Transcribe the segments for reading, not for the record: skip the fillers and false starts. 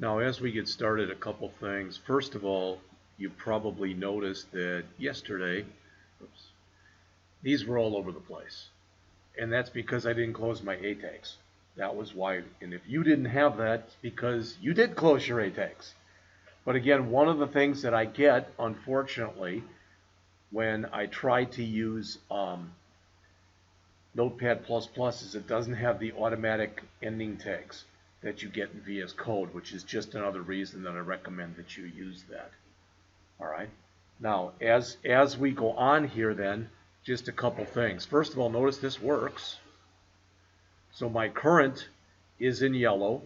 Now, as we get started, a couple things. First of all, you probably noticed that yesterday, oops, these were all over the place. And that's because I didn't close my A tags. That was why. And if you didn't have that, it's because you did close your A tags. But again, one of the things that I get, unfortunately, when I try to use Notepad++ is it doesn't have the automatic ending tags that you get in VS Code, which is just another reason that I recommend that you use that. All right. Now, as we go on here then, just a couple things. First of all, notice this works. So my current is in yellow,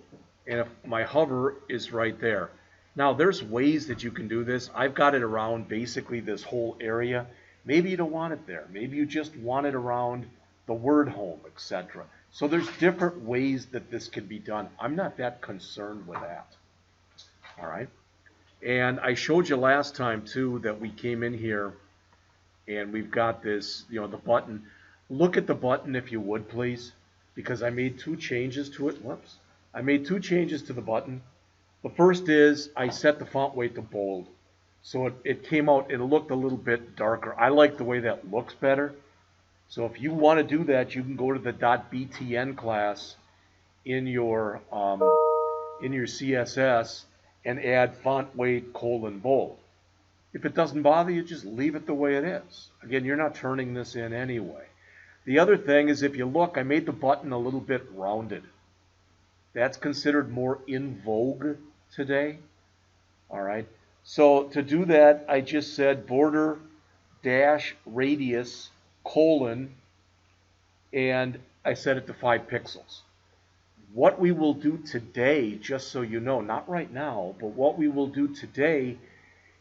and if my hover is right there. Now, there's ways that you can do this. I've got it around basically this whole area. Maybe you don't want it there. Maybe you just want it around the word home, etc. So there's different ways that this can be done. I'm not that concerned with that. All right. And I showed you last time, too, that we came in here and we've got this, the button. Look at the button, if you would, please, because I made two changes to it. Whoops. I made two changes to the button. The first is I set the font weight to bold. So it came out, it looked a little bit darker. I like the way that looks better. So if you want to do that, you can go to the .btn class in your CSS and add font weight :bold. If it doesn't bother you, just leave it the way it is. Again, you're not turning this in anyway. The other thing is, if you look, I made the button a little bit rounded. That's considered more in vogue today. All right. So to do that, I just said border dash radius : and I set it to 5 pixels. What we will do today, just so you know, not right now, but what we will do today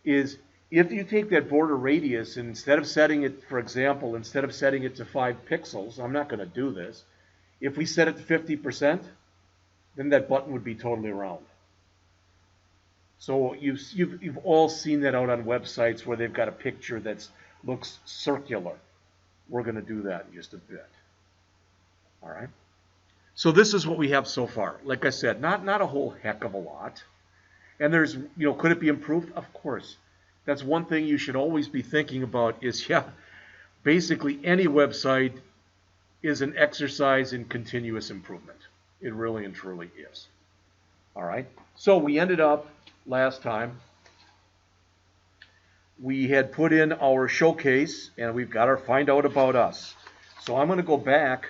is if you take that border radius and instead of setting it, for example, instead of setting it to 5 pixels, I'm not going to do this, if we set it to 50%, then that button would be totally round. So you've all seen that out on websites where they've got a picture that looks circular. We're going to do that in just a bit. All right. So this is what we have so far. Like I said, not a whole heck of a lot. And there's, could it be improved? Of course. That's one thing you should always be thinking about is, basically any website is an exercise in continuous improvement. It really and truly is. All right. So we ended up last time, we had put in our showcase and we've got our find out about us. So I'm going to go back.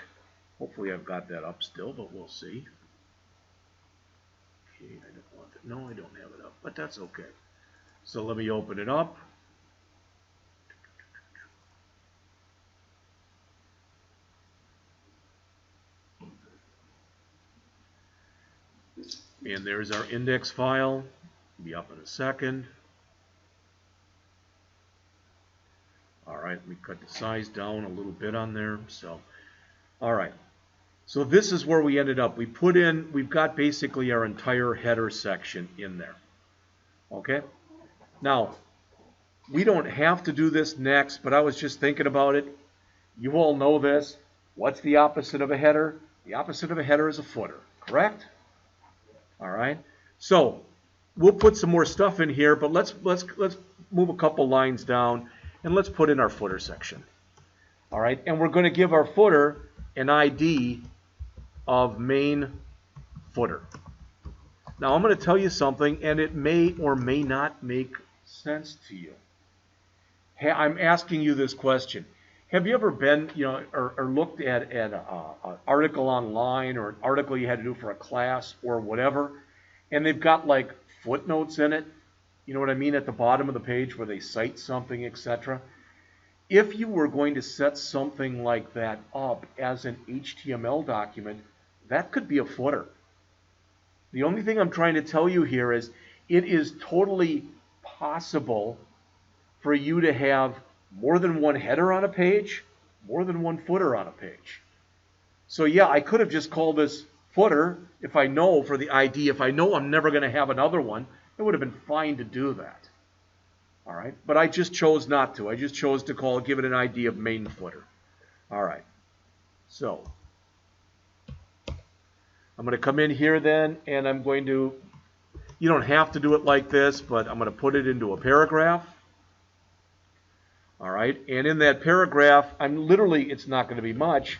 Hopefully I've got that up still, but we'll see. Okay, I don't want it. No, I don't have it up, but that's okay. So let me open it up. And there's our index file. It'll be up in a second. All right, let me cut the size down a little bit on there. So, all right. So this is where we ended up. We've got basically our entire header section in there. Okay? Now, we don't have to do this next, but I was just thinking about it. You all know this. What's the opposite of a header? The opposite of a header is a footer, correct? All right. So we'll put some more stuff in here, but let's move a couple lines down and let's put in our footer section. All right, and we're going to give our footer an ID of main footer. Now I'm going to tell you something, and it may or may not make sense to you. Hey, I'm asking you this question. Have you ever been, or looked at an article online or an article you had to do for a class or whatever, and they've got like footnotes in it, you know what I mean, at the bottom of the page where they cite something, etc. If you were going to set something like that up as an HTML document, that could be a footer. The only thing I'm trying to tell you here is it is totally possible for you to have more than one header on a page, more than one footer on a page. So yeah, I could have just called this footer if I know for the ID, if I know I'm never going to have another one, it would have been fine to do that. All right, but I just chose not to. I just chose to give it an ID of main footer. All right, so I'm going to come in here then, and I'm going to You don't have to do it like this, but I'm going to put it into a paragraph. All right, and in that paragraph, it's not going to be much.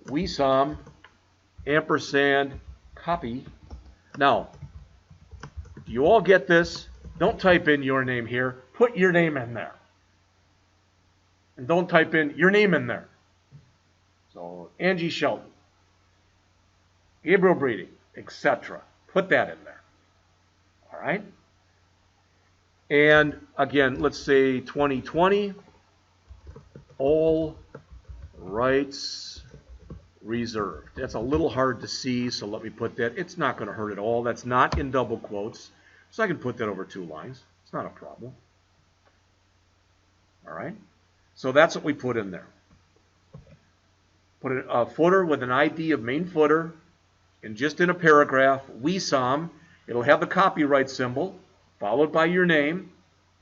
WeSoM ampersand copy. Now, do you all get this? Don't type in your name here. Put your name in there. And don't type in your name in there. So, Angie Shelton, Gabriel Breeding, etc. Put that in there. All right? And again, let's say 2020, all rights reserved. That's a little hard to see, so let me put that. It's not going to hurt at all. That's not in double quotes, so I can put that over 2 lines. It's not a problem. All right? So that's what we put in there. Put a footer with an ID of main footer, and just in a paragraph, WeSoM. It'll have the copyright symbol, followed by your name,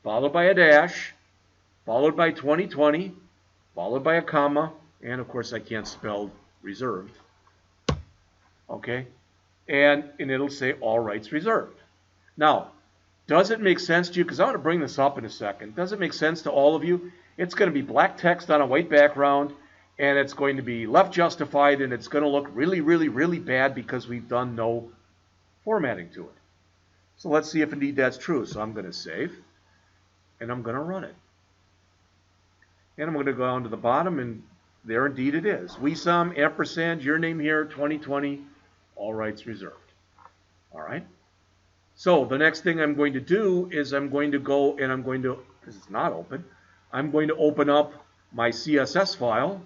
followed by a dash, followed by 2020, followed by a comma, and of course I can't spell reserved. Okay? And it'll say all rights reserved. Now, does it make sense to you? Because I want to bring this up in a second. Does it make sense to all of you? It's going to be black text on a white background, and it's going to be left justified, and it's going to look really, really, really bad because we've done no formatting to it. So let's see if indeed that's true. So I'm going to save, and I'm going to run it. And I'm going to go down to the bottom, and there indeed it is. WeSoM ampersand your name here, 2020, all rights reserved. All right? So the next thing I'm going to do is I'm going to go and I'm going to, because it's not open, I'm going to open up my CSS file.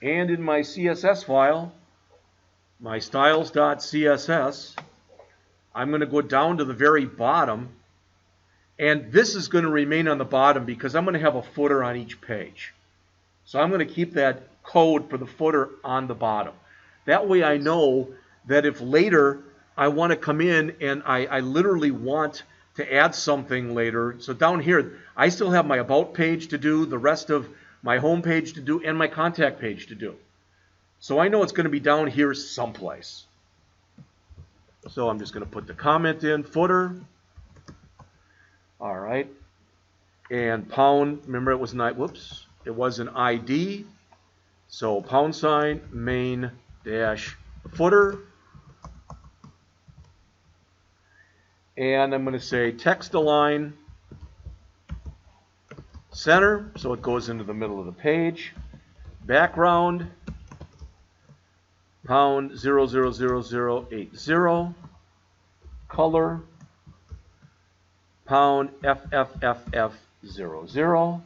And in my CSS file, my styles.css, I'm going to go down to the very bottom. And this is going to remain on the bottom because I'm going to have a footer on each page. So I'm going to keep that code for the footer on the bottom. That way I know that if later I want to come in and I literally want to add something later. So down here, I still have my about page to do, the rest of my home page to do, and my contact page to do. So I know it's going to be down here someplace. So I'm just going to put the comment in, footer. All right. And pound, remember it was not, whoops, it was an ID. So pound sign, main dash footer. And I'm going to say text align center, so it goes into the middle of the page. Background, pound 000080. Color, pound FFFF00.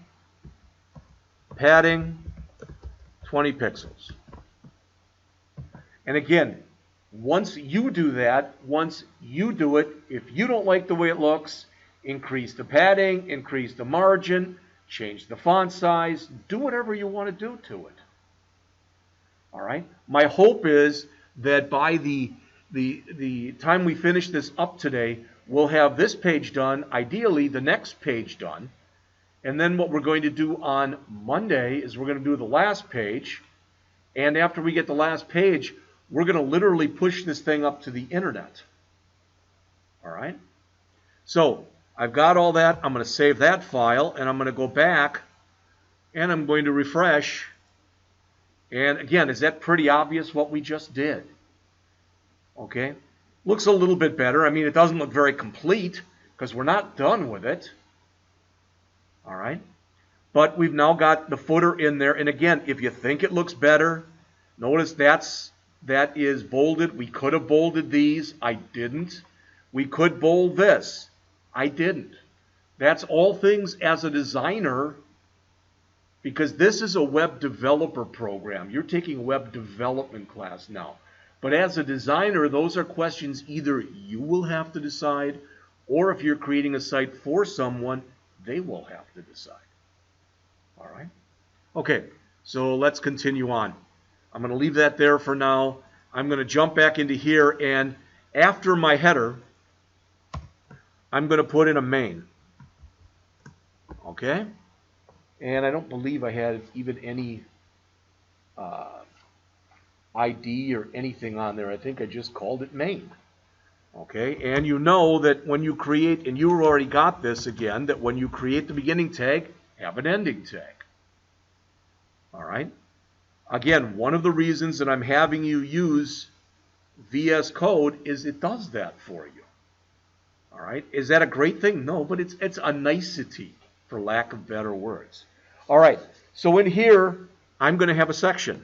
Padding, 20 pixels. And again, once you do that, once you do it, if you don't like the way it looks, increase the padding, increase the margin, change the font size, do whatever you want to do to it. All right? My hope is that by the time we finish this up today, we'll have this page done, ideally the next page done. And then what we're going to do on Monday is we're going to do the last page. And after we get the last page, we're going to literally push this thing up to the internet. All right? So I've got all that. I'm going to save that file, and I'm going to go back, and I'm going to refresh. And again, is that pretty obvious what we just did? Okay? Looks a little bit better. I mean, it doesn't look very complete because we're not done with it. All right? But we've now got the footer in there. And again, if you think it looks better, notice that is bolded. We could have bolded these. I didn't. We could bold this. I didn't. That's all things as a designer, because this is a web developer program. You're taking a web development class now. But as a designer, those are questions either you will have to decide, or if you're creating a site for someone, they will have to decide. All right? Okay, so let's continue on. I'm going to leave that there for now. I'm going to jump back into here, and after my header, I'm going to put in a main. Okay? And I don't believe I had even any ID or anything on there. I think I just called it main. Okay, and you know that when you create, and you already got this again, that when you create the beginning tag, have an ending tag. All right. Again, one of the reasons that I'm having you use VS Code is it does that for you. All right. Is that a great thing? No, but it's a nicety, for lack of better words. All right. So in here, I'm going to have a section.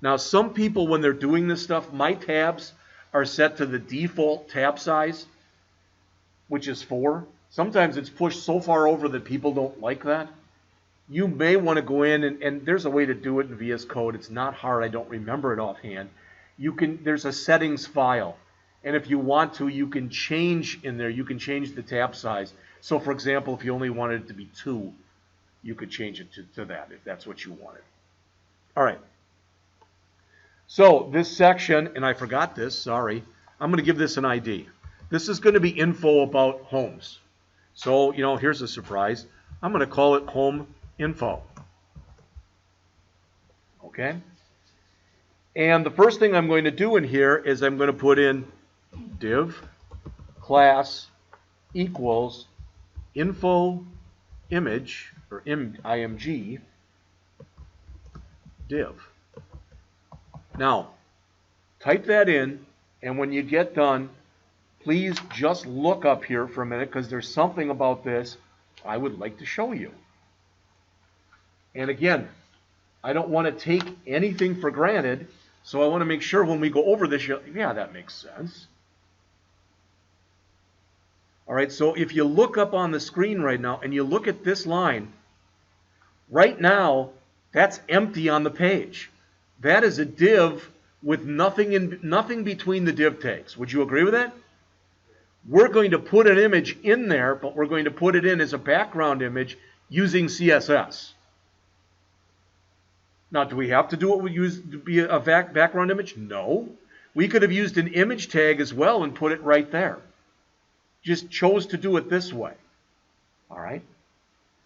Now, some people, when they're doing this stuff, my tabs are set to the default tab size, which is 4. Sometimes it's pushed so far over that people don't like that. You may want to go in, and there's a way to do it in VS Code. It's not hard. I don't remember it offhand. There's a settings file, and if you want to, you can change in there. You can change the tab size. So, for example, if you only wanted it to be 2, you could change it to that if that's what you wanted. All right. So this section, and I forgot this, sorry, I'm going to give this an ID. This is going to be info about homes. So, here's a surprise. I'm going to call it home info. Okay? And the first thing I'm going to do in here is I'm going to put in div class equals info image, or img, div. Now, type that in, and when you get done, please just look up here for a minute, because there's something about this I would like to show you. And again, I don't want to take anything for granted, so I want to make sure when we go over this, yeah, that makes sense. All right, so if you look up on the screen right now, and you look at this line, right now, that's empty on the page. That is a div with nothing between the div tags. Would you agree with that? We're going to put an image in there, but we're going to put it in as a background image using CSS. Now, do we have to do what we use to be a background image? No. We could have used an image tag as well and put it right there. Just chose to do it this way. All right?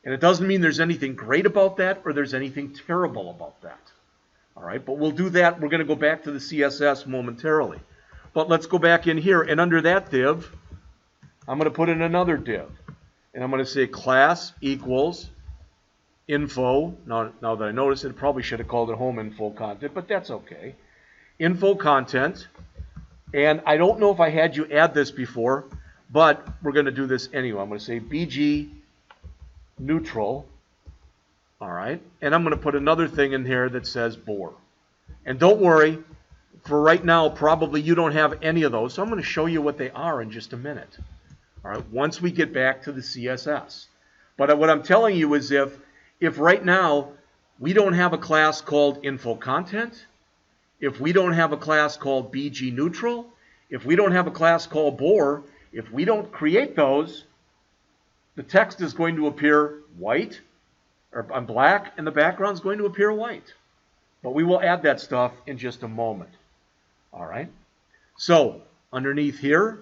And it doesn't mean there's anything great about that or there's anything terrible about that. All right, but we'll do that. We're going to go back to the CSS momentarily. But let's go back in here, and under that div, I'm going to put in another div. And I'm going to say class equals info. Now that I notice it, I probably should have called it home info content, but that's okay. Info content. And I don't know if I had you add this before, but we're going to do this anyway. I'm going to say BG neutral. All right, and I'm going to put another thing in here that says bore. And don't worry, for right now, probably you don't have any of those, so I'm going to show you what they are in just a minute. All right, once we get back to the CSS. But what I'm telling you is if right now we don't have a class called info content, if we don't have a class called BG neutral, if we don't have a class called bore, if we don't create those, the text is going to appear white, or on black, and the background is going to appear white. But we will add that stuff in just a moment. All right? So, underneath here,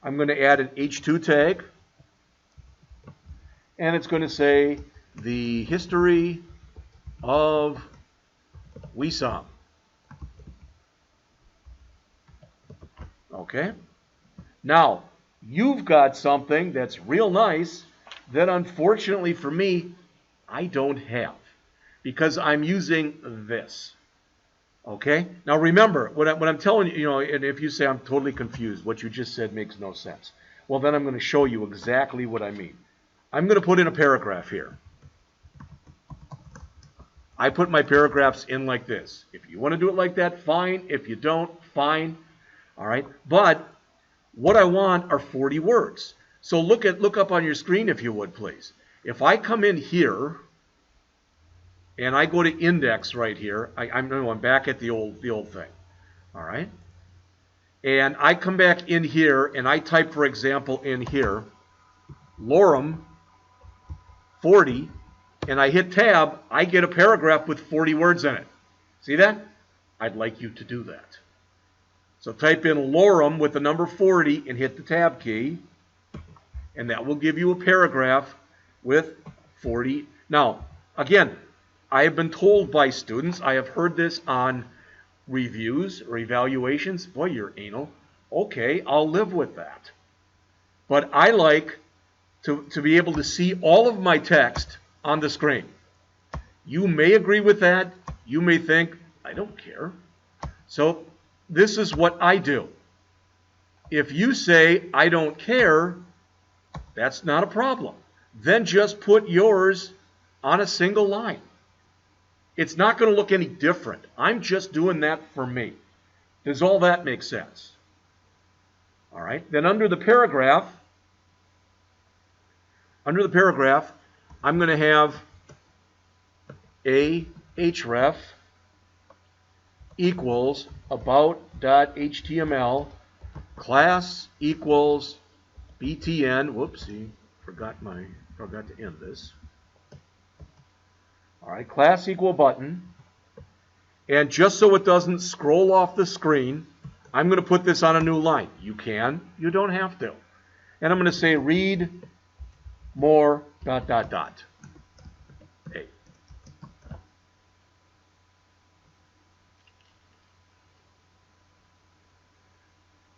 I'm going to add an H2 tag. And it's going to say the history of WeSoM. Okay? Now, you've got something that's real nice that unfortunately for me, I don't have, because I'm using this. Okay? Now remember, what I'm telling you, and if you say I'm totally confused, what you just said makes no sense. Well, then I'm going to show you exactly what I mean. I'm going to put in a paragraph here. I put my paragraphs in like this. If you want to do it like that, fine. If you don't, fine. All right? But what I want are 40 words. So look up on your screen, if you would, please. If I come in here and I go to index right here, I'm back at the old thing. All right? And I come back in here and I type, for example, in here, lorem 40, and I hit tab, I get a paragraph with 40 words in it. See that? I'd like you to do that. So type in lorem with the number 40 and hit the tab key, and that will give you a paragraph with 40. Now, again, I have been told by students, I have heard this on reviews or evaluations, boy, you're anal. Okay, I'll live with that. But I like to be able to see all of my text on the screen. You may agree with that. You may think, I don't care. So this is what I do. If you say, I don't care, that's not a problem. Then just put yours on a single line. It's not going to look any different. I'm just doing that for me. Does all that make sense? All right. Then under the paragraph, I'm going to have a href equals about.html class equals btn. Whoopsie, forgot to end this. All right, class equal button. And just so it doesn't scroll off the screen, I'm going to put this on a new line. You can, you don't have to. And I'm going to say read more ... Hey.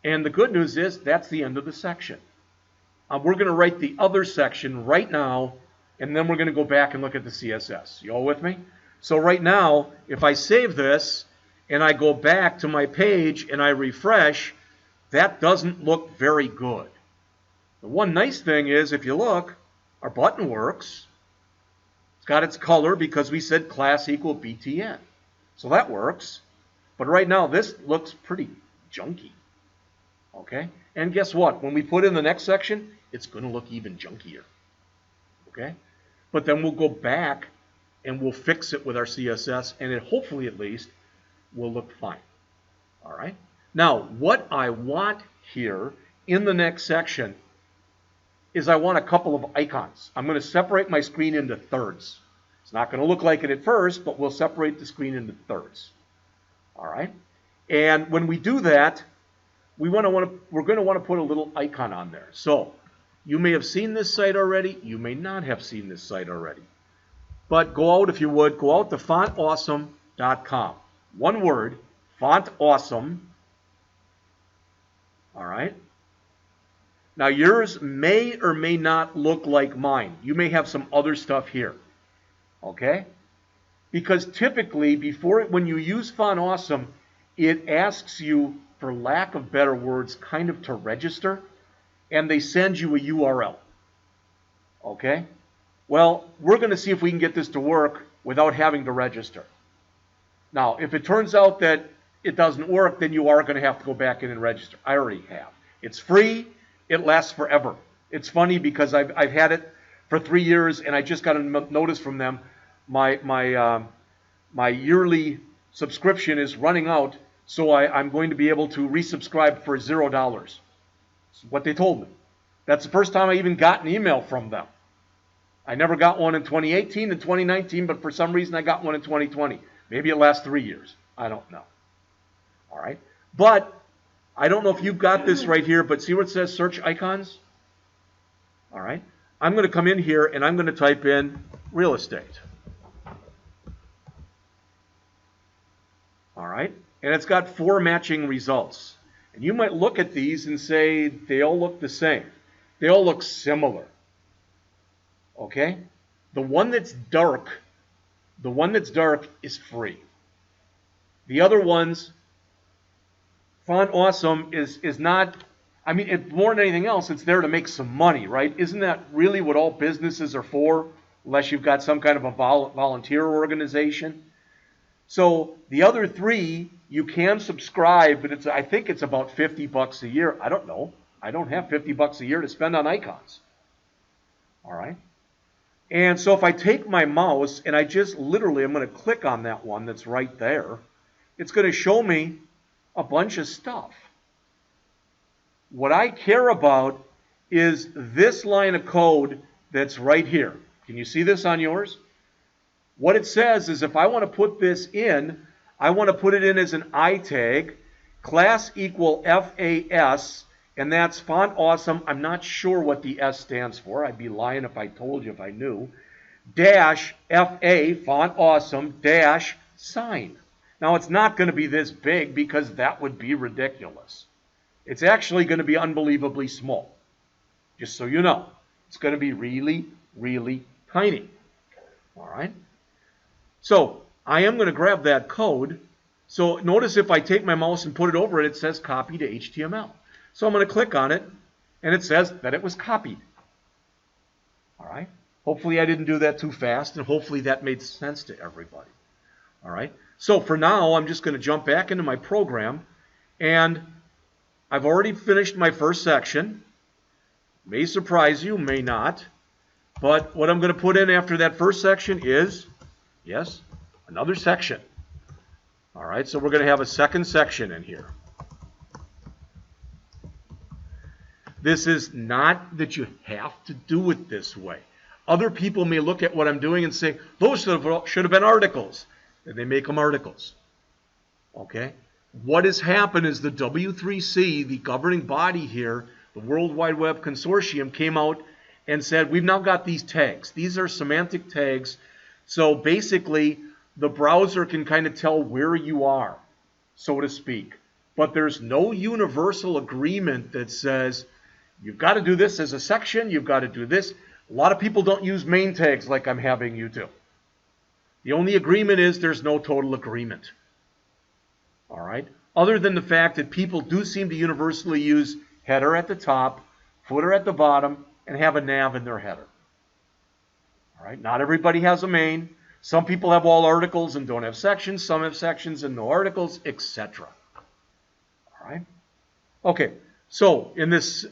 And the good news is that's the end of the section. We're going to write the other section right now, and then we're going to go back and look at the CSS. You all with me? So right now, if I save this and I go back to my page and I refresh, that doesn't look very good. The one nice thing is, if you look, our button works. It's got its color because we said class equal btn. So that works. But right now, this looks pretty junky. Okay? And guess what? When we put in the next section, it's going to look even junkier. Okay? But then we'll go back and we'll fix it with our CSS, and it hopefully at least will look fine. All right? Now, what I want here in the next section is I want a couple of icons. I'm going to separate my screen into thirds. It's not going to look like it at first, but we'll separate the screen into thirds. All right? And when we do that, we're going to want to put a little icon on there. So you may have seen this site already. You may not have seen this site already. But go out, if you would, go out to fontawesome.com. One word, fontawesome. All right? Now yours may or may not look like mine. You may have some other stuff here. Okay? Because typically, when you use Font Awesome, it asks you, for lack of better words, kind of to register, and they send you a URL. Okay? Well, we're going to see if we can get this to work without having to register. Now, if it turns out that it doesn't work, then you are going to have to go back in and register. I already have. It's free. It lasts forever. It's funny because I've had it for 3 years, and I just got a notice from them. My yearly subscription is running out, so I'm going to be able to resubscribe for $0. That's what they told me. That's the first time I even got an email from them. I never got one in 2018 and 2019, but for some reason I got one in 2020. Maybe it lasts 3 years. I don't know. All right. But I don't know if you've got this right here, but see where it says search icons? All right. I'm going to come in here and I'm going to type in real estate. All right. And it's got 4 matching results. And you might look at these and say they all look the same. They all look similar. Okay? The one that's dark is free. The other ones, Font Awesome is not, I mean, more than anything else, it's there to make some money, right? Isn't that really what all businesses are for? Unless you've got some kind of a volunteer organization. So the other 3, you can subscribe, but I think it's about $50 a year. I don't know. I don't have $50 a year to spend on icons. All right? And so if I take my mouse and I just literally, I'm going to click on that one that's right there, it's going to show me a bunch of stuff. What I care about is this line of code that's right here. Can you see this on yours? What it says is if I want to put this in, I want to put it in as an I tag, class equal FAS, and that's Font Awesome. I'm not sure what the S stands for. I'd be lying if I told you if I knew. dash FA, font awesome, dash sign. Now it's not going to be this big because that would be ridiculous. It's actually going to be unbelievably small. Just so you know. It's going to be really, really tiny. All right? So I am going to grab that code. So notice if I take my mouse and put it over it, it says copy to HTML. So I'm going to click on it, and it says that it was copied. All right? Hopefully I didn't do that too fast, and hopefully that made sense to everybody. All right? So for now, I'm just going to jump back into my program, and I've already finished my first section. May surprise you, may not. But what I'm going to put in after that first section is, yes, another section. All right, so we're going to have a second section in here. This is not that you have to do it this way. Other people may look at what I'm doing and say, those should have been articles. And they make them articles. Okay? What has happened is the W3C, the governing body here, the World Wide Web Consortium, came out and said, we've now got these tags. These are semantic tags. So basically, the browser can kind of tell where you are, so to speak. But there's no universal agreement that says, you've got to do this as a section, you've got to do this. A lot of people don't use main tags like I'm having you do. The only agreement is there's no total agreement. All right? Other than the fact that people do seem to universally use header at the top, footer at the bottom, and have a nav in their header. All right? Not everybody has a main. Some people have all articles and don't have sections. Some have sections and no articles, etc. All right? Okay, so in this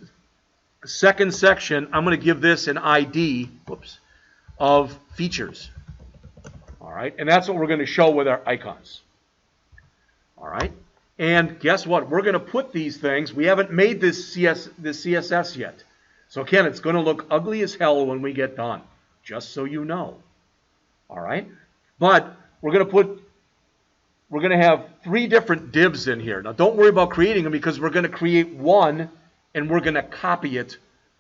second section, I'm going to give this an ID of features. All right, and that's what we're going to show with our icons. All right, and guess what? We're going to put these things. We haven't made this CSS yet. So again, it's going to look ugly as hell when we get done, just so you know. All right, but we're going to have 3 different divs in here. Now, don't worry about creating them because we're going to create one and we're going to copy it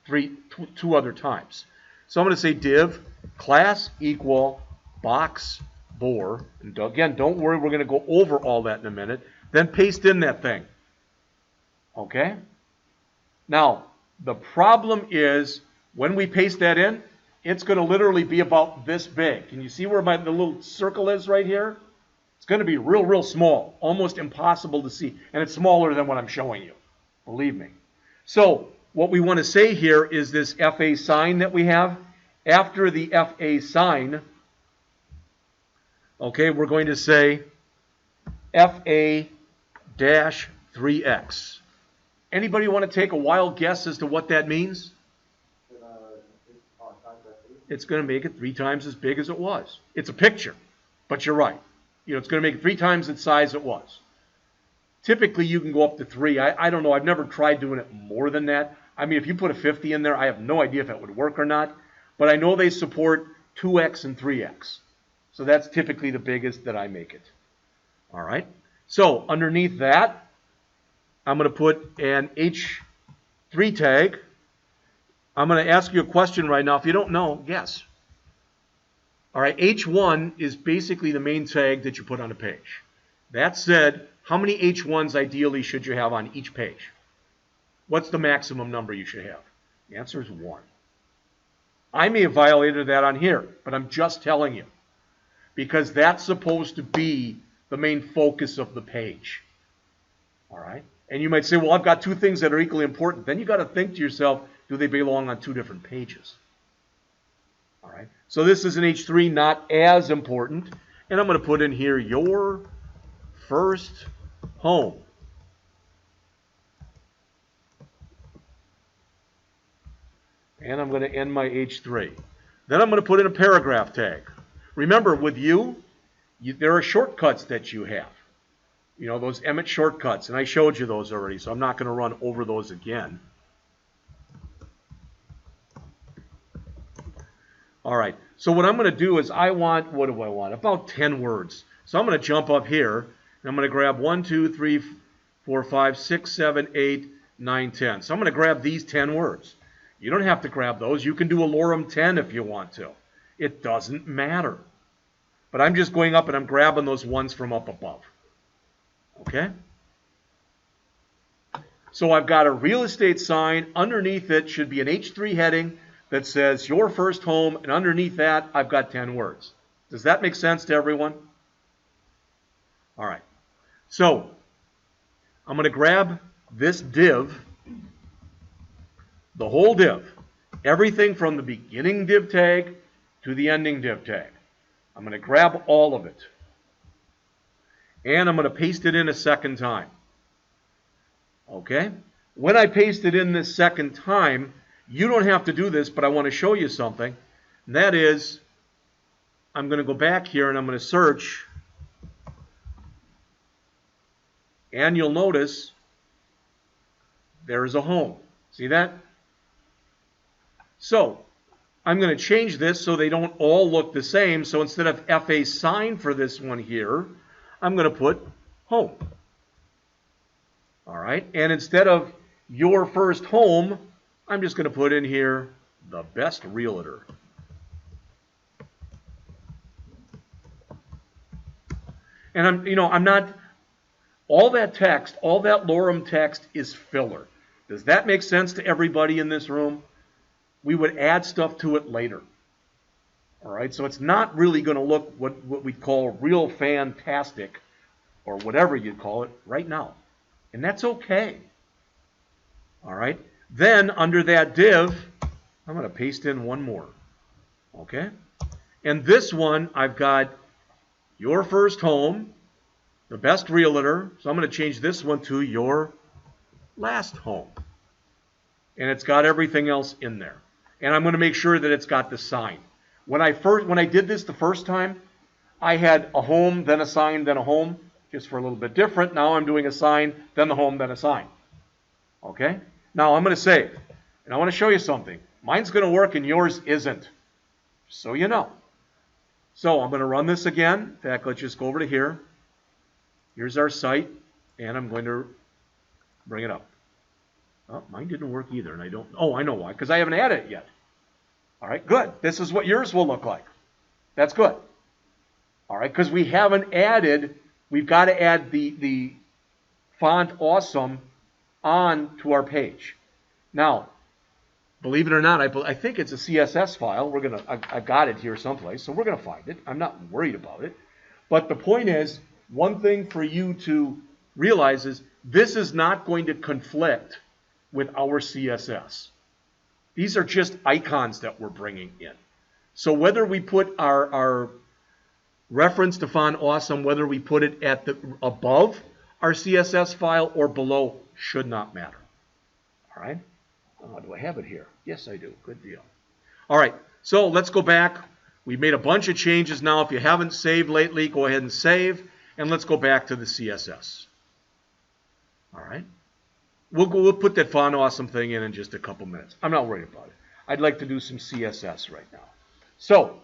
two other times. So I'm going to say div class equal box bore. And again, don't worry, we're going to go over all that in a minute. Then paste in that thing. Okay? Now, the problem is when we paste that in, it's going to literally be about this big. Can you see where the little circle is right here? It's going to be real, real small, almost impossible to see. And it's smaller than what I'm showing you, believe me. So what we want to say here is this FA sign that we have. After the FA sign, okay, we're going to say FA-3X. Anybody want to take a wild guess as to what that means? It's going to make it 3 times as big as it was. It's a picture, but you're right. You know, it's going to make it 3 times the size it was. Typically, you can go up to 3. I don't know. I've never tried doing it more than that. I mean, if you put a 50 in there, I have no idea if it would work or not. But I know they support 2x and 3x. So that's typically the biggest that I make it. All right. So underneath that, I'm going to put an H3 tag. I'm going to ask you a question right now. If you don't know, guess. All right, H1 is basically the main tag that you put on a page. That said, how many H1s ideally should you have on each page? What's the maximum number you should have? The answer is 1. I may have violated that on here, but I'm just telling you. Because that's supposed to be the main focus of the page. All right? And you might say, well, I've got 2 things that are equally important. Then you got to think to yourself, do they belong on 2 different pages? All right. So this is an H3, not as important. And I'm going to put in here your first home. And I'm going to end my H3. Then I'm going to put in a paragraph tag. Remember, with there are shortcuts that you have. You know, those Emmett shortcuts. And I showed you those already, so I'm not going to run over those again. All right, so what I'm going to do is what do I want? About 10 words. So I'm going to jump up here, and I'm going to grab 1, 2, 3, 4, 5, 6, 7, 8, 9, 10. So I'm going to grab these 10 words. You don't have to grab those. You can do a lorem 10 if you want to. It doesn't matter. But I'm just going up and I'm grabbing those ones from up above. Okay? So I've got a real estate sign. Underneath it should be an H3 heading that says your first home, and underneath that I've got 10 words. Does that make sense to everyone? All right. So I'm going to grab this div, the whole div, everything from the beginning div tag to the ending div tag. I'm going to grab all of it. And I'm going to paste it in a second time. Okay? When I paste it in this second time, you don't have to do this, but I want to show you something. And that is, I'm going to go back here and I'm going to search. And you'll notice there's a home. See that? So I'm going to change this so they don't all look the same. So instead of FA sign for this one here, I'm going to put home. All right. And instead of your first home, I'm just going to put in here the best realtor. And I'm not, all that text, all that lorem text is filler. Does that make sense to everybody in this room? We would add stuff to it later. All right, so it's not really going to look what we call real fantastic or whatever you'd call it right now. And that's okay. All right, then under that div, I'm going to paste in one more. Okay, and this one I've got your first home, the best realtor. So I'm going to change this one to your last home. And it's got everything else in there. And I'm going to make sure that it's got the sign. When I did this the first time, I had a home, then a sign, then a home, just for a little bit different. Now I'm doing a sign, then the home, then a sign. Okay? Now I'm going to save. And I want to show you something. Mine's going to work and yours isn't. So you know. So I'm going to run this again. In fact, let's just go over to here. Here's our site. And I'm going to bring it up. Oh, mine didn't work either, and I don't. Oh, I know why. Because I haven't added it yet. All right, good. This is what yours will look like. That's good. All right, because we haven't added. We've got to add the font awesome on to our page. Now, believe it or not, I think it's a CSS file. I've got it here someplace, so we're gonna find it. I'm not worried about it. But the point is, one thing for you to realize is this is not going to conflict with our CSS. These are just icons that we're bringing in. So whether we put our reference to font awesome, whether we put it at the above our CSS file or below, should not matter. All right? Oh, do I have it here? Yes, I do. Good deal. All right, so let's go back. We made a bunch of changes now. If you haven't saved lately, go ahead and save, and let's go back to the CSS. All right? We'll put that font awesome thing in just a couple minutes. I'm not worried about it. I'd like to do some CSS right now. So,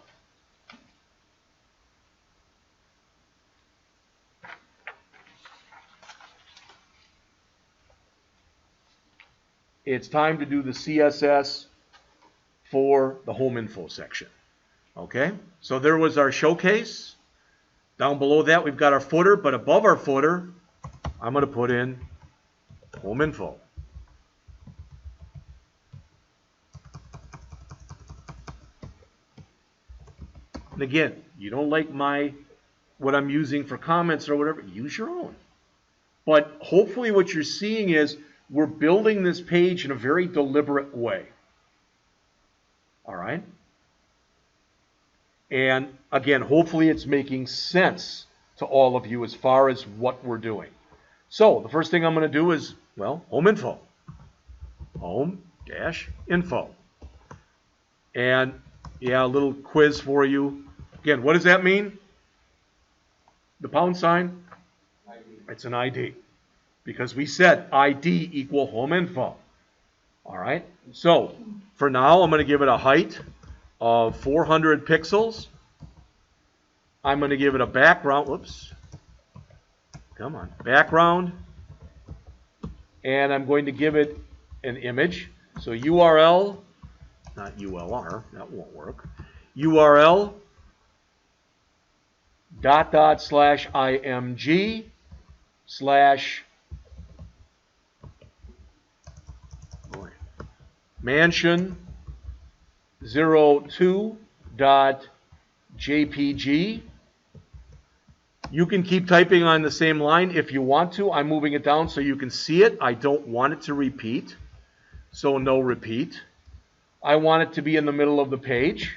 it's time to do the CSS for the home info section. Okay, so there was our showcase. Down below that, we've got our footer, but above our footer, I'm going to put in home info. And again, you don't like what I'm using for comments or whatever, use your own. But hopefully what you're seeing is we're building this page in a very deliberate way. All right? And again, hopefully it's making sense to all of you as far as what we're doing. So the first thing I'm going to do is, well, home info. Home-info. And yeah, a little quiz for you. Again, what does that mean? The pound sign? ID. It's an ID. Because we said ID equal home info. All right. So for now, I'm going to give it a height of 400 pixels. I'm going to give it a background. Whoops. Come on. Background. And I'm going to give it an image. So URL, not ULR, that won't work. URL /img/ mansion 02.jpg. You can keep typing on the same line if you want to. I'm moving it down so you can see it. I don't want it to repeat, so no repeat. I want it to be in the middle of the page,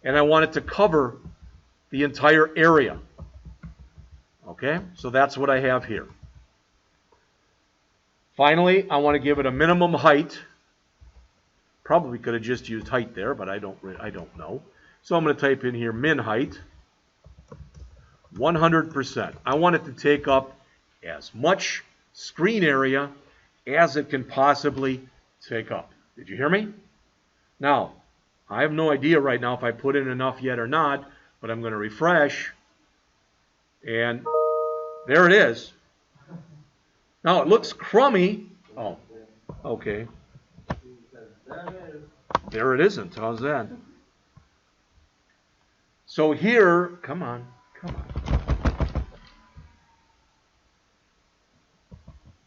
and I want it to cover the entire area. Okay, so that's what I have here. Finally, I want to give it a minimum height. Probably could have just used height there, but I don't know. So I'm going to type in here min height 100%. I want it to take up as much screen area as it can possibly take up. Did you hear me? Now, I have no idea right now if I put in enough yet or not, but I'm going to refresh, and there it is. Now, it looks crummy. Oh, okay. There it isn't. How's that? So here, come on.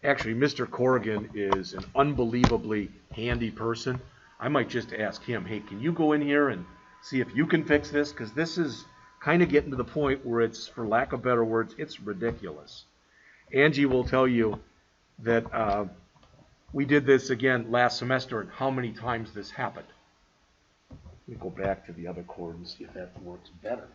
Actually, Mr. Corrigan is an unbelievably handy person. I might just ask him, hey, can you go in here and see if you can fix this? Because this is kind of getting to the point where it's, for lack of better words, it's ridiculous. Angie will tell you that we did this again last semester and how many times this happened. Let me go back to the other cord and see if that works better.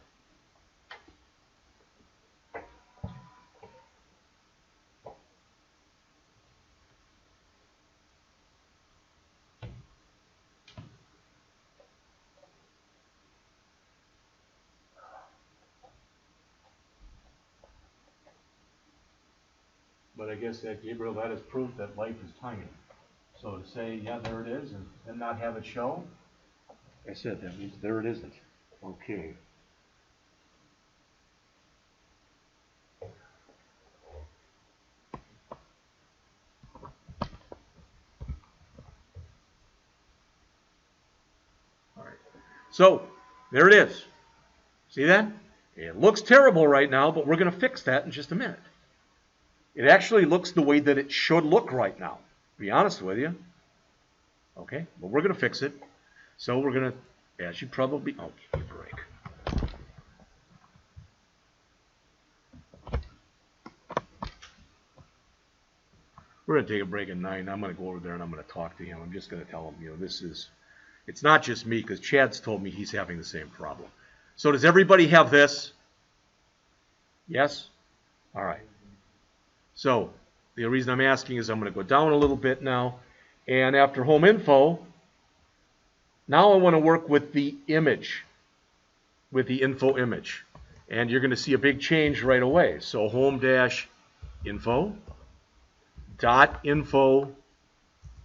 But I guess that, Gabriel, that is proof that life is tiny. So to say, yeah, there it is, and not have it show, like I said, that means there it isn't. Okay. All right. So there it is. See that? It looks terrible right now, but we're going to fix that in just a minute. It actually looks the way that it should look right now, to be honest with you. Okay, but we're going to fix it. So we're going to, as you probably, oh, give me a break. We're going to take a break at 9. I'm going to go over there and I'm going to talk to him. I'm just going to tell him, you know, this is, it's not just me, because Chad's told me he's having the same problem. So does everybody have this? Yes? All right. So the reason I'm asking is I'm going to go down a little bit now. And after home info, now I want to work with the image, with the info image. And you're going to see a big change right away. So home-info,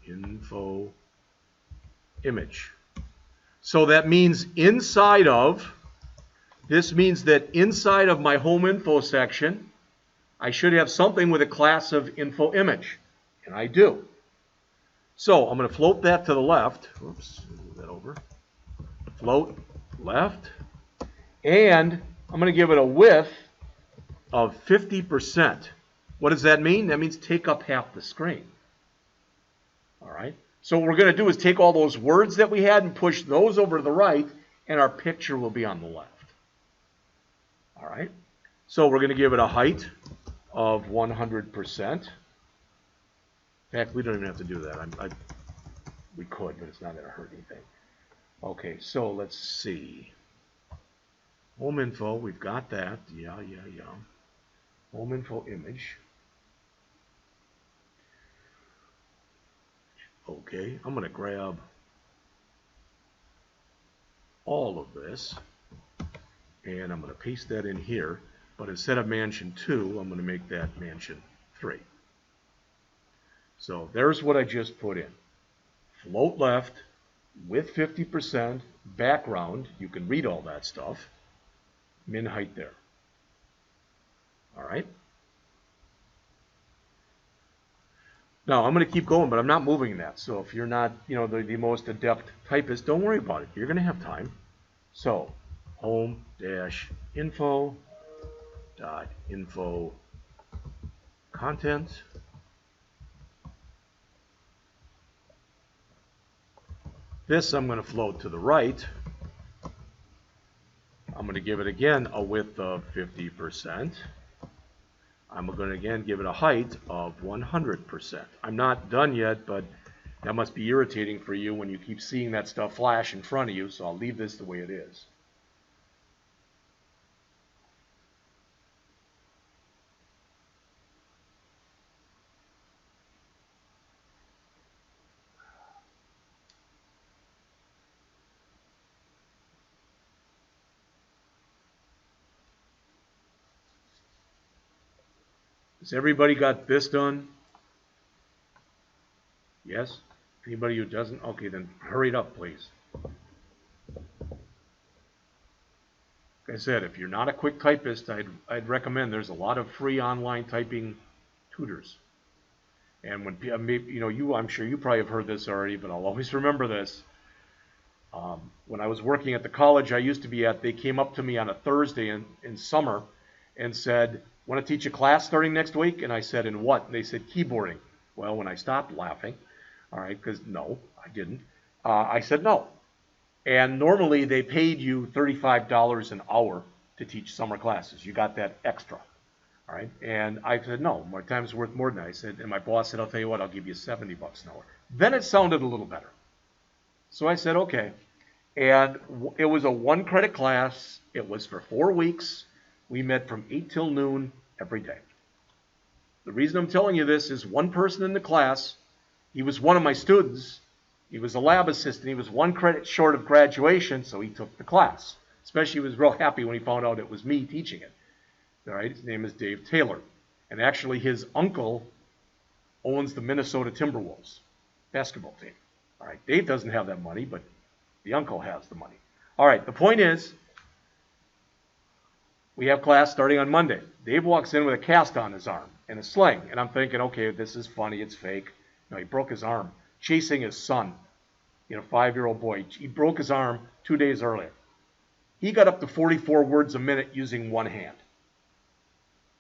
info image. So that means inside of, this means that inside of my home info section, I should have something with a class of info image, and I do. So I'm going to float that to the left. Oops, move that over. Float left, and I'm going to give it a width of 50%. What does that mean? That means take up half the screen. All right. So what we're going to do is take all those words that we had and push those over to the right, and our picture will be on the left. All right. So we're going to give it a height of 100%. In fact, we don't even have to do that. We could, but it's not going to hurt anything. Okay, so let's see. Home info, we've got that. Yeah. Home info image. Okay, I'm going to grab all of this, and I'm going to paste that in here. But instead of mansion 2, I'm going to make that mansion 3. So there's what I just put in. Float left with 50% background. You can read all that stuff. Min height there. All right. Now I'm going to keep going, but I'm not moving that. So if you're not, the most adept typist, don't worry about it. You're going to have time. So home-info dot info content. This I'm going to float to the right. I'm going to give it again a width of 50%. I'm going to again give it a height of 100%. I'm not done yet, but that must be irritating for you when you keep seeing that stuff flash in front of you, so I'll leave this the way it is. Has everybody got this done? Yes? Anybody who doesn't? Okay, then hurry it up, please. Like I said, if you're not a quick typist, I'd recommend there's a lot of free online typing tutors. And when I'm sure you probably have heard this already, but I'll always remember this. When I was working at the college I used to be at, they came up to me on a Thursday in summer and said, "Want to teach a class starting next week?" And I said, "In what?" And they said, "Keyboarding." Well, when I stopped laughing, all right, because no, I didn't, I said no. And normally they paid you $35 an hour to teach summer classes. You got that extra. All right. And I said, no, my time's worth more than that. I said, and my boss said, "I'll tell you what, I'll give you $70 an hour." Then it sounded a little better. So I said, okay. And it was a 1-credit class. It was for 4 weeks. We met from 8 till noon every day. The reason I'm telling you this is one person in the class, he was one of my students. He was a lab assistant. He was 1 credit short of graduation, so he took the class. Especially he was real happy when he found out it was me teaching it. All right, his name is Dave Taylor. And actually his uncle owns the Minnesota Timberwolves basketball team. All right, Dave doesn't have that money, but the uncle has the money. All right, the point is, we have class starting on Monday. Dave walks in with a cast on his arm and a sling. And I'm thinking, okay, this is funny, it's fake. No, he broke his arm chasing his son, 5-year-old boy. He broke his arm 2 days earlier. He got up to 44 words a minute using one hand.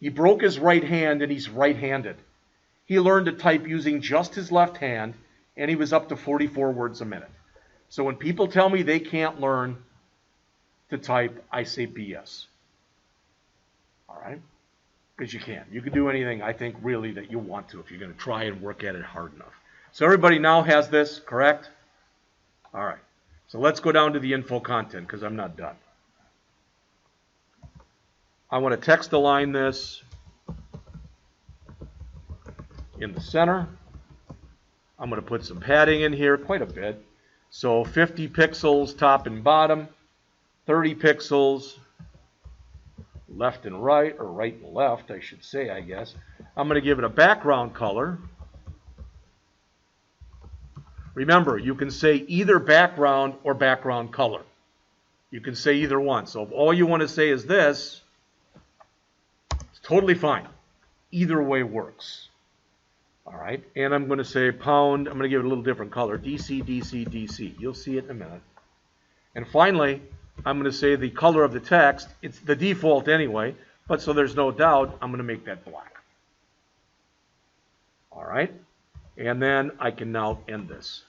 He broke his right hand and he's right-handed. He learned to type using just his left hand, and he was up to 44 words a minute. So when people tell me they can't learn to type, I say BS. All right? Because you can. You can do anything, I think, really that you want to if you're going to try and work at it hard enough. So everybody now has this, correct? All right. So let's go down to the info content because I'm not done. I want to text align this in the center. I'm going to put some padding in here, quite a bit. So 50 pixels top and bottom, 30 pixels left and right, or right and left, I should say, I guess. I'm going to give it a background color. Remember, you can say either background or background color. You can say either one. So if all you want to say is this, it's totally fine. Either way works. All right, and I'm going to say pound, I'm going to give it a little different color, DC, DC, DC. You'll see it in a minute. And finally, I'm going to say the color of the text, it's the default anyway, but so there's no doubt, I'm going to make that black. All right, and then I can now end this.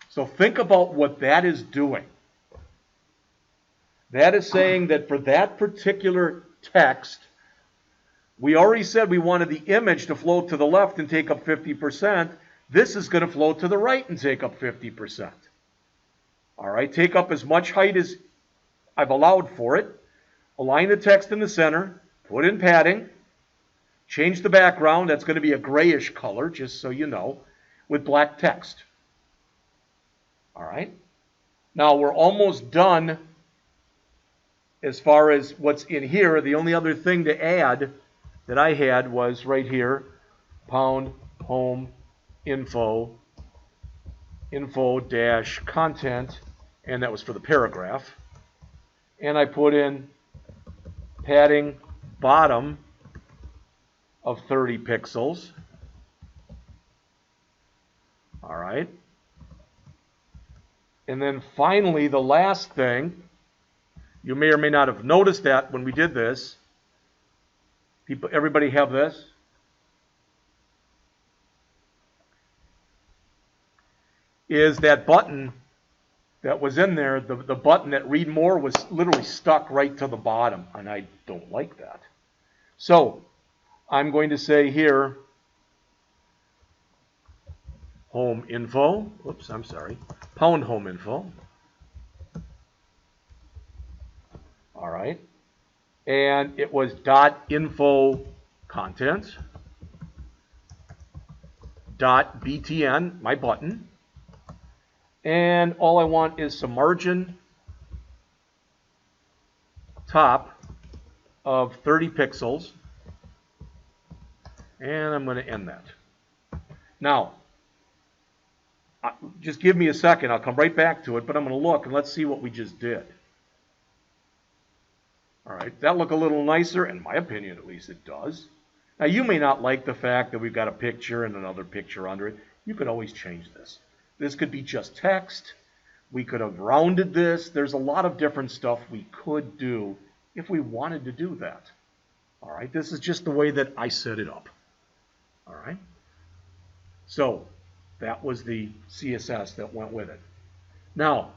So think about what that is doing. That is saying that for that particular text, we already said we wanted the image to float to the left and take up 50%. This is going to float to the right and take up 50%. All right, take up as much height as I've allowed for it. Align the text in the center. Put in padding. Change the background. That's going to be a grayish color, just so you know, with black text. All right. Now we're almost done as far as what's in here. The only other thing to add that I had was right here, pound home info dash content, and that was for the paragraph. And I put in padding bottom of 30 pixels. All right. And then finally, the last thing You may or may not have noticed that when we did this. Everybody have this? Is that button that was in there, the button that read more was literally stuck right to the bottom, and I don't like that. So I'm going to say here, home info, oops, I'm sorry, pound home info. All right. And it was .info content, .btn, my button. And all I want is some margin top of 30 pixels. And I'm going to end that. Now, just give me a second. I'll come right back to it, but I'm going to look and let's see what we just did. All right, that look a little nicer, in my opinion at least it does. Now you may not like the fact that we've got a picture and another picture under it. You could always change this. This could be just text. We could have rounded this. There's a lot of different stuff we could do if we wanted to do that. All right, this is just the way that I set it up. All right, so that was the CSS that went with it. Now,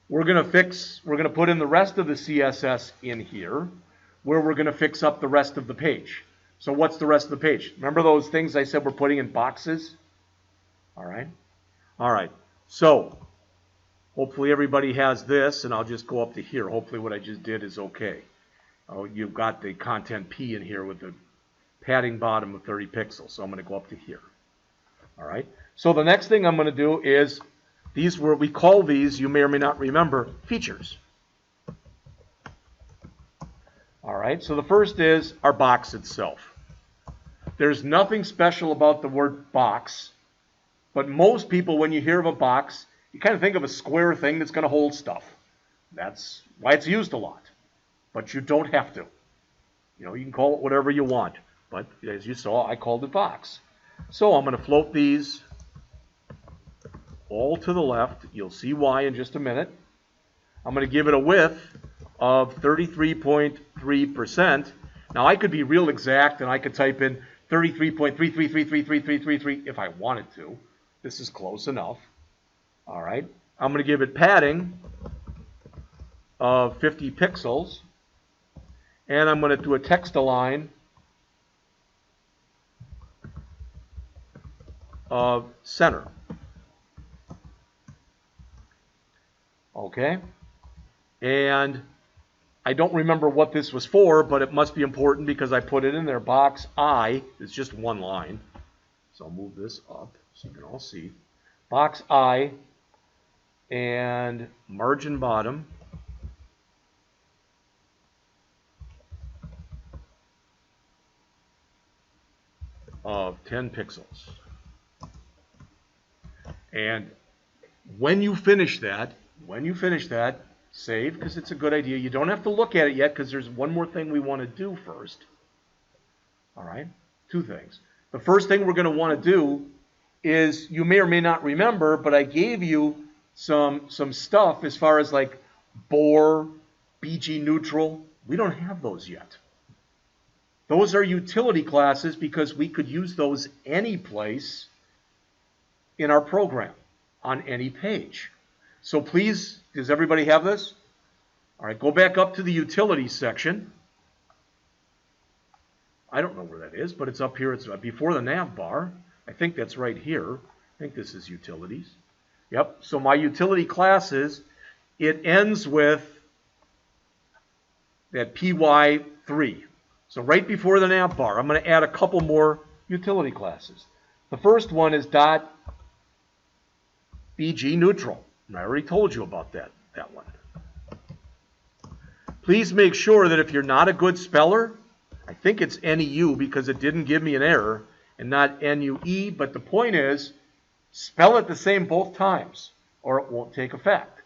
we're going to put in the rest of the CSS in here, where we're going to fix up the rest of the page. So what's the rest of the page? Remember those things I said we're putting in boxes? All right. All right. So hopefully everybody has this, and I'll just go up to here. Hopefully what I just did is okay. Oh, you've got the content P in here with the padding bottom of 30 pixels. So I'm going to go up to here. All right. So the next thing I'm going to do is, these were, we call these, you may or may not remember, features. All right, so the first is our box itself. There's nothing special about the word box, but most people, when you hear of a box, you kind of think of a square thing that's going to hold stuff. That's why it's used a lot. But you don't have to. You know, you can call it whatever you want. But as you saw, I called it box. So I'm going to float these all to the left. You'll see why in just a minute. I'm going to give it a width of 33.3%. Now I could be real exact and I could type in 33.33333333 if I wanted to. This is close enough. All right. I'm going to give it padding of 50 pixels. And I'm going to do a text align of center. Okay, and I don't remember what this was for, but it must be important because I put it in there. Box I is just one line. So I'll move this up so you can all see. Box I and margin bottom of 10 pixels. And when you finish that, save, because it's a good idea. You don't have to look at it yet because there's one more thing we want to do first. All right, two things. The first thing we're going to want to do is, you may or may not remember, but I gave you some stuff as far as like bore, BG neutral. We don't have those yet. Those are utility classes because we could use those any place in our program on any page. So please, does everybody have this? All right, go back up to the utilities section. I don't know where that is, but it's up here. It's before the nav bar. I think that's right here. I think this is utilities. Yep, so my utility classes, it ends with that PY3. So right before the nav bar, I'm going to add a couple more utility classes. The first one is .bg neutral. And I already told you about that one. Please make sure that if you're not a good speller, I think it's NEU because it didn't give me an error, and not NUE, but the point is, spell it the same both times, or it won't take effect.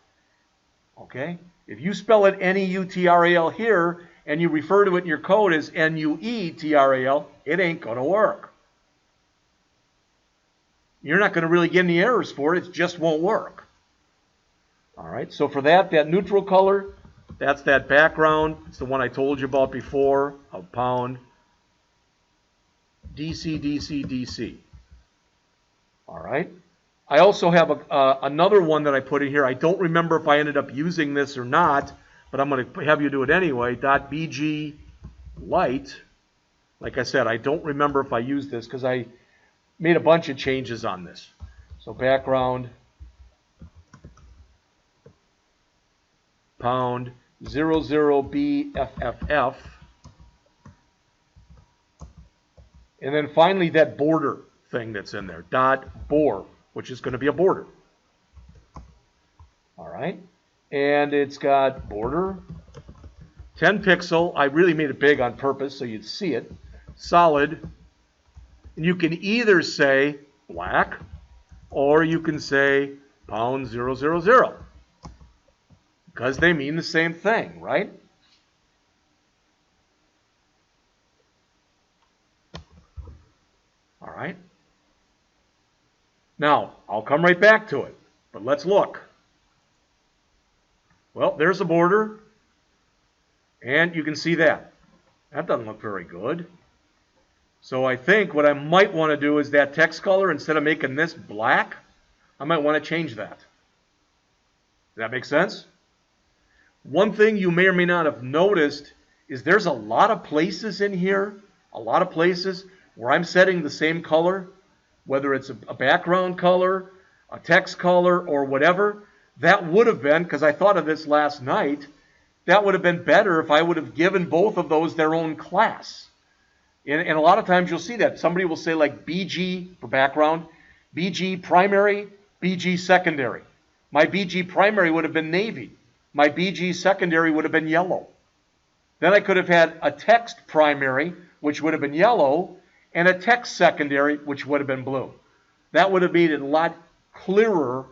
Okay? If you spell it NEUTRAL here, and you refer to it in your code as NUETRAL, it ain't going to work. You're not going to really get any errors for it. It just won't work. All right, so for that neutral color, That's that background. It's the one I told you about before of pound DC, DC, DC. All right. I also have another one that I put in here. I don't remember if I ended up using this or not, but I'm going to have you do it anyway. .bg light. Like I said, I don't remember if I used this because I made a bunch of changes on this. So background pound 00BFFF. And then finally that border thing that's in there, .bor, which is going to be a border. All right. And it's got border, 10 pixel. I really made it big on purpose so you'd see it. Solid. And you can either say black or you can say pound 000. Because they mean the same thing, right? All right. Now, I'll come right back to it, but let's look. Well, there's the border, and you can see that. That doesn't look very good. So I think what I might want to do is that text color, instead of making this black, I might want to change that. Does that make sense? One thing you may or may not have noticed is there's a lot of places in here, where I'm setting the same color, whether it's a background color, a text color, or whatever. That would have been, because I thought of this last night, that would have been better if I would have given both of those their own class. And a lot of times you'll see that. Somebody will say like BG for background, BG primary, BG secondary. My BG primary would have been navy. My BG secondary would have been yellow. Then I could have had a text primary, which would have been yellow, and a text secondary, which would have been blue. That would have made it a lot clearer,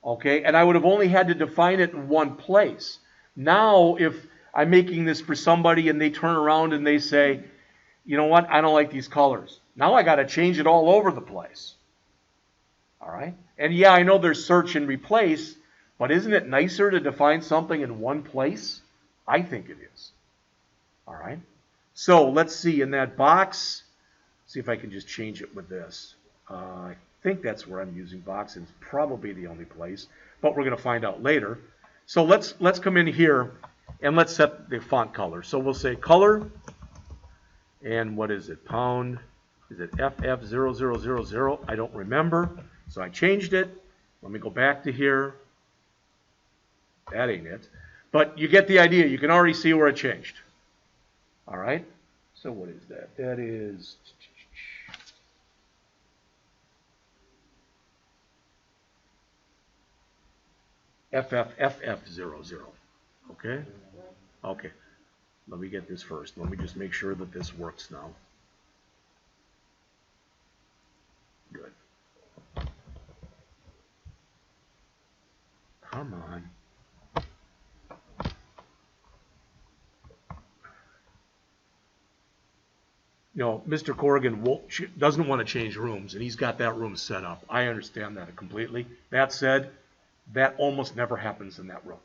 okay? And I would have only had to define it in one place. Now, if I'm making this for somebody and they turn around and they say, you know what, I don't like these colors. Now I got to change it all over the place. All right? And yeah, I know there's search and replace, but isn't it nicer to define something in one place? I think it is. All right? So let's see, in that box, see if I can just change it with this. I think that's where I'm using box, and it's probably the only place, but we're going to find out later. So let's come in here, and let's set the font color. So we'll say color, and what is it, pound, is it FF0000? I don't remember, so I changed it. Let me go back to here. That ain't it. But you get the idea. You can already see where it changed. All right, so what is that? That is FFFF00. Okay? Okay. Let me get this first. Let me just make sure that this works now. Good. Come on. You know, Mr. Corrigan doesn't want to change rooms, and he's got that room set up. I understand that completely. That said, that almost never happens in that room.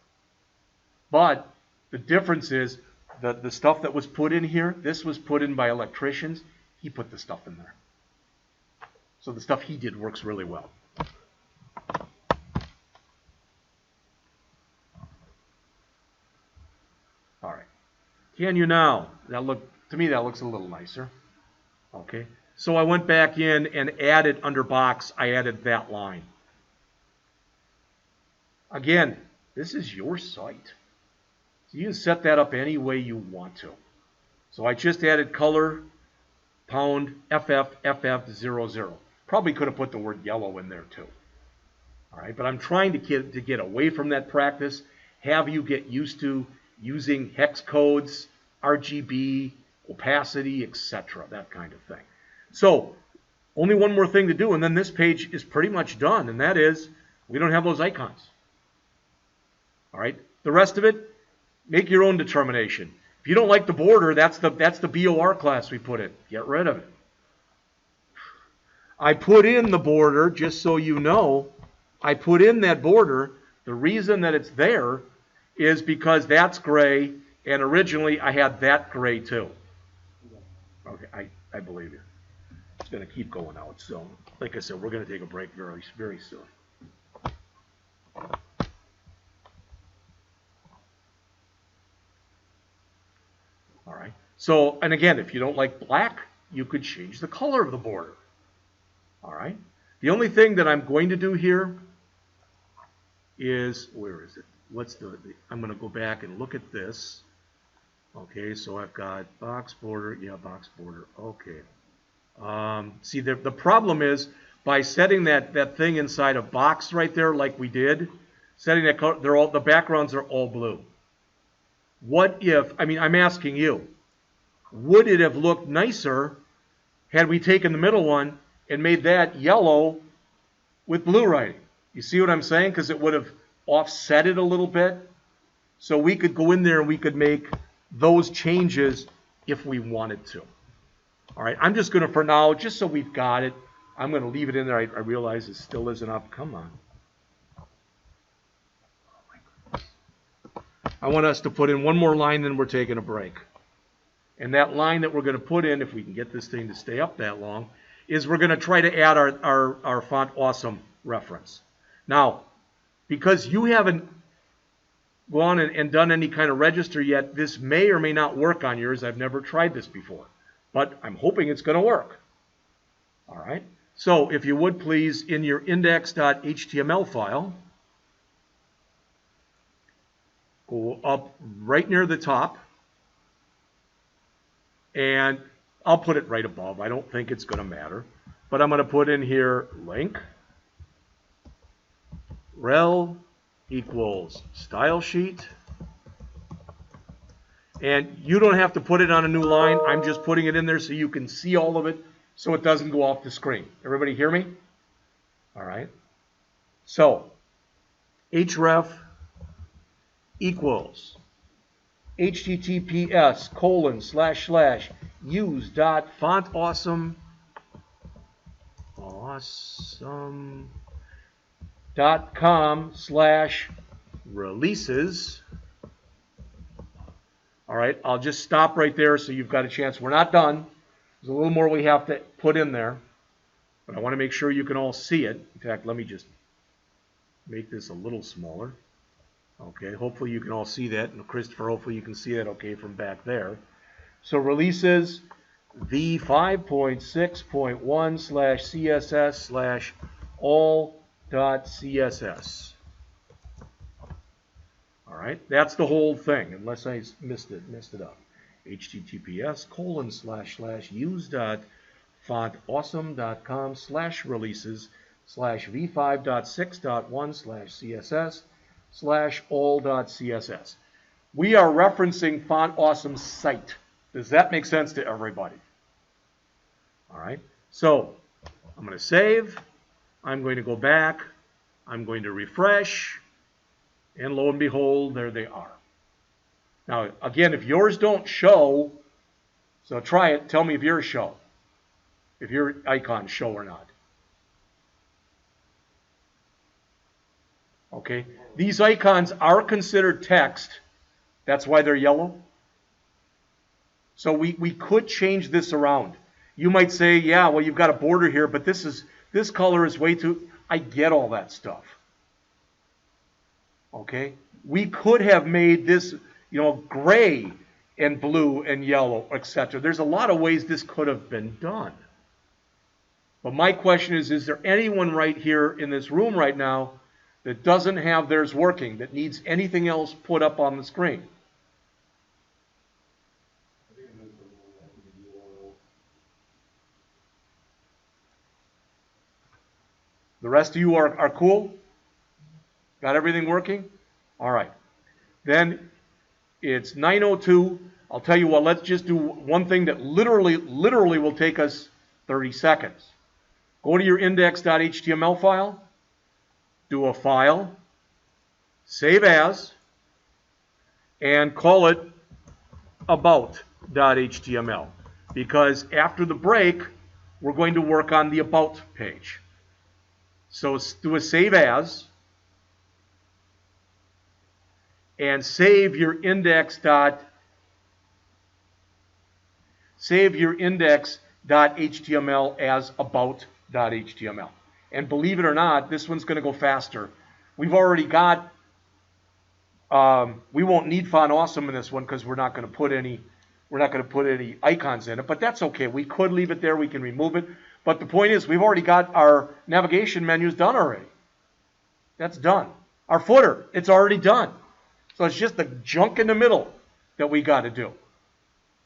But the difference is that the stuff that was put in here, this was put in by electricians. He put the stuff in there. So the stuff he did works really well. All right. Can you now? To me, that looks a little nicer. Okay. So I went back in and added under box, I added that line. Again, this is your site. So you can set that up any way you want to. So I just added color, pound, FFFF00. Probably could have put the word yellow in there too. All right, but I'm trying to get away from that practice, have you get used to using hex codes, RGB, opacity, etc., that kind of thing. So only one more thing to do, and then this page is pretty much done, and that is we don't have those icons. All right, the rest of it, make your own determination. If you don't like the border, that's the BOR class we put in. Get rid of it. I put in the border, just so you know, I put in that border. The reason that it's there is because that's gray, and originally I had that gray too. Okay, I believe you. It's going to keep going out. So, like I said, we're going to take a break very, very soon. All right. So, and again, if you don't like black, you could change the color of the border. All right. The only thing that I'm going to do here is, where is it? I'm going to go back and look at this. Okay, so I've got box border. Yeah, box border. Okay. See, the problem is by setting that thing inside a box right there, like we did, setting that color, the backgrounds are all blue. What if? I mean, I'm asking you. Would it have looked nicer had we taken the middle one and made that yellow with blue writing? You see what I'm saying? Because it would have offset it a little bit. So we could go in there and we could make those changes if we wanted to. All right, I'm just going to, for now, just so we've got it, I'm going to leave it in there. I realize it still isn't up. Come on. I want us to put in one more line, then we're taking a break. And that line that we're going to put in, if we can get this thing to stay up that long, is we're going to try to add our Font Awesome reference. Now, because you haven't gone and done any kind of register yet, this may or may not work on yours. I've never tried this before, but I'm hoping it's going to work. All right. So if you would please, in your index.html file, go up right near the top, and I'll put it right above. I don't think it's going to matter, but I'm going to put in here link rel equals style sheet, and you don't have to put it on a new line. I'm just putting it in there so you can see all of it, so it doesn't go off the screen. Everybody hear me? All right. So href equals https://use.fontawesome.com/releases. All right, I'll just stop right there so you've got a chance. We're not done. There's a little more we have to put in there, but I want to make sure you can all see it. In fact, let me just make this a little smaller. Okay, hopefully you can all see that. And Christopher, hopefully you can see that okay from back there. So releases v5.6.1/css/all.css. All right, that's the whole thing, unless I messed it up. https://use.fontawesome.com/releases/v5.6.1/css/all.css. We are referencing Font Awesome's site. Does that make sense to everybody? All right, so I'm going to save. I'm going to go back. I'm going to refresh. And lo and behold, there they are. Now, again, if yours don't show, so try it. Tell me if yours show. If your icons show or not. Okay. These icons are considered text. That's why they're yellow. So we could change this around. You might say, yeah, well, you've got a border here, but this color is way too... I get all that stuff. Okay? We could have made this, gray and blue and yellow, etc. There's a lot of ways this could have been done. But my question is there anyone right here in this room right now that doesn't have theirs working, that needs anything else put up on the screen? The rest of you are cool? Got everything working? All right. Then it's 9:02. I'll tell you what, let's just do one thing that literally will take us 30 seconds. Go to your index.html file, do a file, save as, and call it about.html. Because after the break, we're going to work on the about page. So do a save as, and save your index.html as about.html. And believe it or not, this one's going to go faster. We've already got, we won't need Font Awesome in this one because we're not going to put any icons in it, but that's okay. We could leave it there. We can remove it. But the point is, we've already got our navigation menus done already. That's done. Our footer, it's already done. So it's just the junk in the middle that we got to do.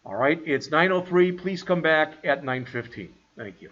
All right, it's 9:03. Please come back at 9:15. Thank you.